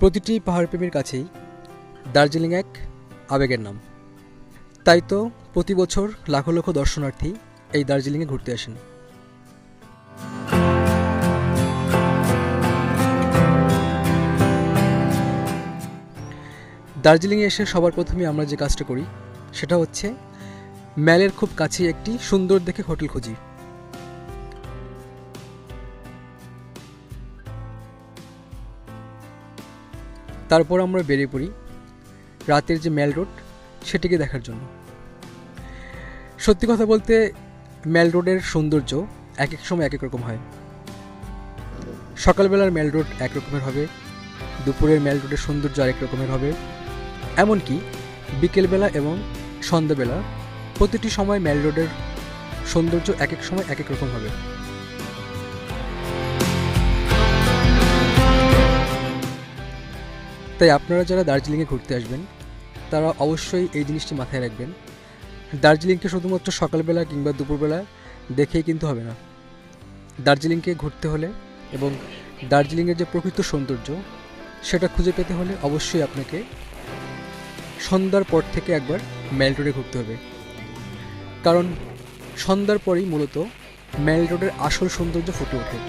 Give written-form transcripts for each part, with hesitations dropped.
প্রতিটি পাহাড়প্রেমীর কাছেই দার্জিলিং এক আবেগের নাম। তাই তো প্রতি বছর লাখো লাখো দর্শনার্থী এই দার্জিলিংয়ে ঘুরতে আসেন। দার্জিলিংয়ে এসে সবার প্রথমে আমরা যে কাজটা করি সেটা হচ্ছে ম্যালের খুব কাছে একটি সুন্দর দেখে হোটেল খুঁজি। তারপর আমরা বেরিয়ে পড়ি রাতের যে ম্যাল রোড সেটিকে দেখার জন্য। সত্যি কথা বলতে ম্যাল রোডের সৌন্দর্য এক এক সময় এক এক রকম হয়। সকালবেলার ম্যাল রোড এক রকমের হবে, দুপুরের ম্যাল রোডের সৌন্দর্য আরেক রকমের হবে, এমনকি বিকেলবেলা এবং সন্ধ্যাবেলা প্রতিটি সময় ম্যাল রোডের সৌন্দর্য এক এক সময় এক এক রকম হবে। তাই আপনারা যারা দার্জিলিংয়ে ঘুরতে আসবেন তারা অবশ্যই এই জিনিসটি মাথায় রাখবেন, দার্জিলিংকে শুধুমাত্র সকালবেলা কিংবা দুপুরবেলা দেখেই কিন্তু হবে না। দার্জিলিংকে ঘুরতে হলে এবং দার্জিলিংয়ের যে প্রকৃত সৌন্দর্য সেটা খুঁজে পেতে হলে অবশ্যই আপনাকে সন্ধ্যার পর থেকে একবার ম্যাল রোডে ঘুরতে হবে, কারণ সন্ধ্যার পরেই মূলত ম্যাল রোডের আসল সৌন্দর্য ফুটে ওঠে।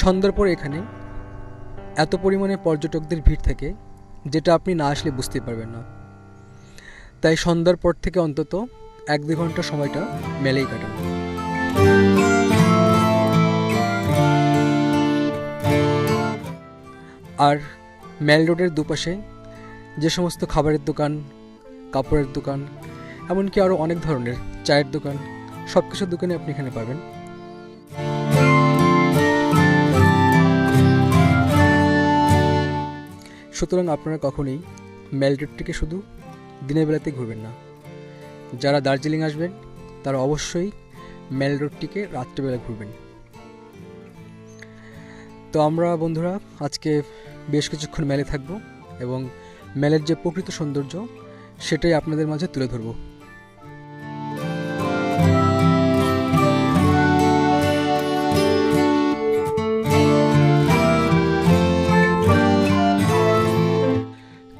সন্ধ্যার পর এখানে এত পরিমাণে পর্যটকদের ভিড় থাকে যেটা আপনি না আসলে বুঝতে পারবেন না। তাই সন্ধ্যার পর থেকে অন্তত 1-2 ঘন্টা সময়টা মেলেই কাটান। আর ম্যাল রোডের দুপাশে যে সমস্ত খাবারের দোকান, কাপড়ের দোকান, এমনকি আরও অনেক ধরনের চায়ের দোকান, সব কিছুর দোকানে আপনি এখানে পাবেন। সুতরাং আপনারা কখনোই ম্যাল রোডটিকে শুধু দিনের বেলাতে ঘুরবেন না। যারা দার্জিলিং আসবেন তারা অবশ্যই ম্যাল রোডটিকে রাত্রিবেলা ঘুরবেন। তো আমরা বন্ধুরা আজকে বেশ কিছুক্ষণ ম্যালে থাকবো এবং ম্যালের যে প্রকৃত সৌন্দর্য সেটাই আপনাদের মাঝে তুলে ধরব।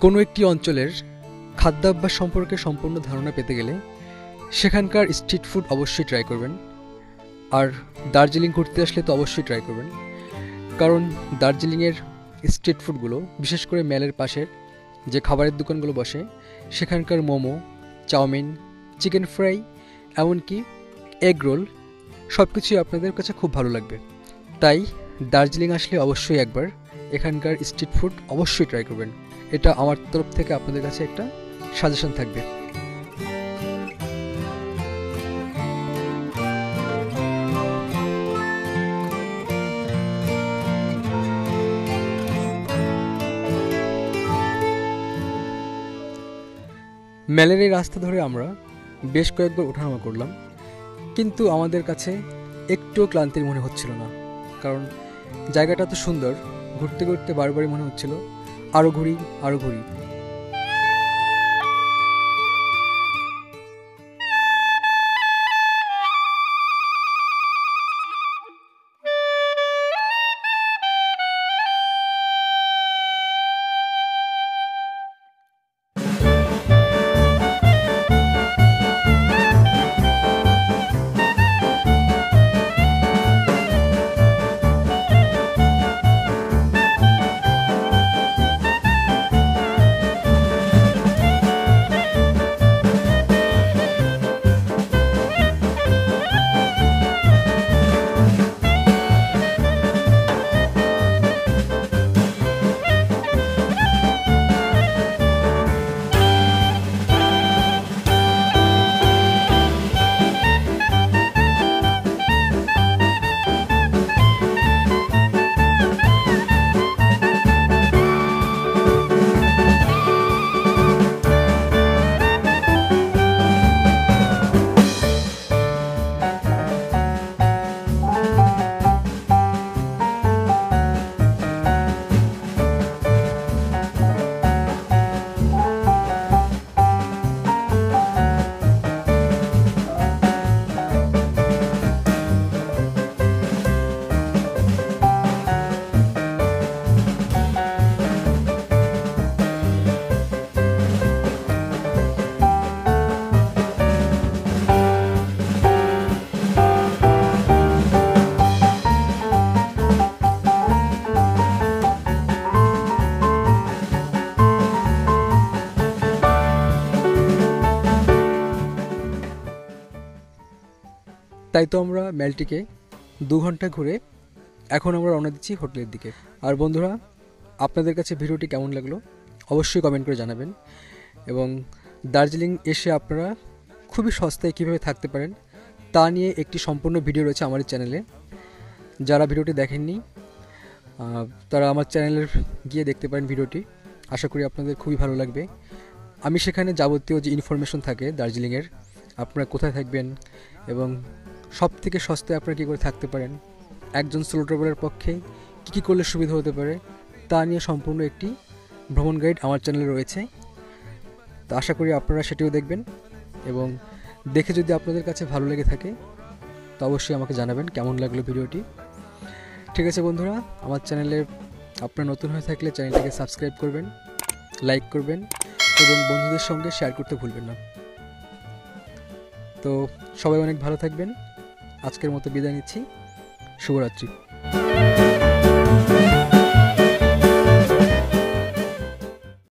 কোনো একটি অঞ্চলের খাদ্যাভ্যাস সম্পর্কে সম্পূর্ণ ধারণা পেতে গেলে সেখানকার স্ট্রিট ফুড অবশ্যই ট্রাই করবেন। আর দার্জিলিং ঘুরতে আসলে তো অবশ্যই ট্রাই করবেন, কারণ দার্জিলিংয়ের স্ট্রিট ফুডগুলো, বিশেষ করে ম্যালের পাশের যে খাবারের দোকানগুলো বসে সেখানকার মোমো, চাউমিন, চিকেন ফ্রাই, এমনকি এগ রোল সব কিছুই আপনাদের কাছে খুব ভালো লাগবে। তাই দার্জিলিং আসলে অবশ্যই একবার এখানকার স্ট্রিট ফুড অবশ্যই ট্রাই করবেন। এটা আমার তরফ থেকে আপনাদের কাছে একটা সাজেশন থাকবে। ম্যালের এই রাস্তা ধরে আমরা বেশ কয়েকবার ওঠানামা করলাম, কিন্তু আমাদের কাছে একটুও ক্লান্তির মনে হচ্ছিল না, কারণ জায়গাটা তো সুন্দর। ঘুরতে ঘুরতে বারবারই মনে হচ্ছিল আরও ঘুরি আরও ঘুরি। তাই তো আমরা ম্যালটিকে 2 ঘন্টা ঘুরে এখন আমরা রওনা দিচ্ছি হোটেলের দিকে। আর বন্ধুরা, আপনাদের কাছে ভিডিওটি কেমন লাগলো অবশ্যই কমেন্ট করে জানাবেন। এবং দার্জিলিং এসে আপনারা খুবই সস্তায় কীভাবে থাকতে পারেন তা নিয়ে একটি সম্পূর্ণ ভিডিও রয়েছে আমার চ্যানেলে। যারা ভিডিওটি দেখেননি তারা আমার চ্যানেলের গিয়ে দেখতে পারেন ভিডিওটি। আশা করি আপনাদের খুবই ভালো লাগবে। আমি সেখানে যাবতীয় যে ইনফরমেশন থাকে দার্জিলিংয়ের, আপনারা কোথায় থাকবেন এবং সব থেকে সস্তায় আপনারা কী করে থাকতে পারেন, একজন সোলো ট্রাভেলারের পক্ষে কী কী করলে সুবিধা হতে পারে তা নিয়ে সম্পূর্ণ একটি ভ্রমণ গাইড আমার চ্যানেলে রয়েছে। তো আশা করি আপনারা সেটিও দেখবেন এবং দেখে যদি আপনাদের কাছে ভালো লেগে থাকে তো অবশ্যই আমাকে জানাবেন কেমন লাগলো ভিডিওটি। ঠিক আছে বন্ধুরা, আমার চ্যানেলে আপনারা নতুন হয়ে থাকলে চ্যানেলটিকে সাবস্ক্রাইব করবেন, লাইক করবেন এবং বন্ধুদের সঙ্গে শেয়ার করতে ভুলবেন না। তো সবাই অনেক ভালো থাকবেন। আজকের মতো বিদায় নিচ্ছি। শুভরাত্রি।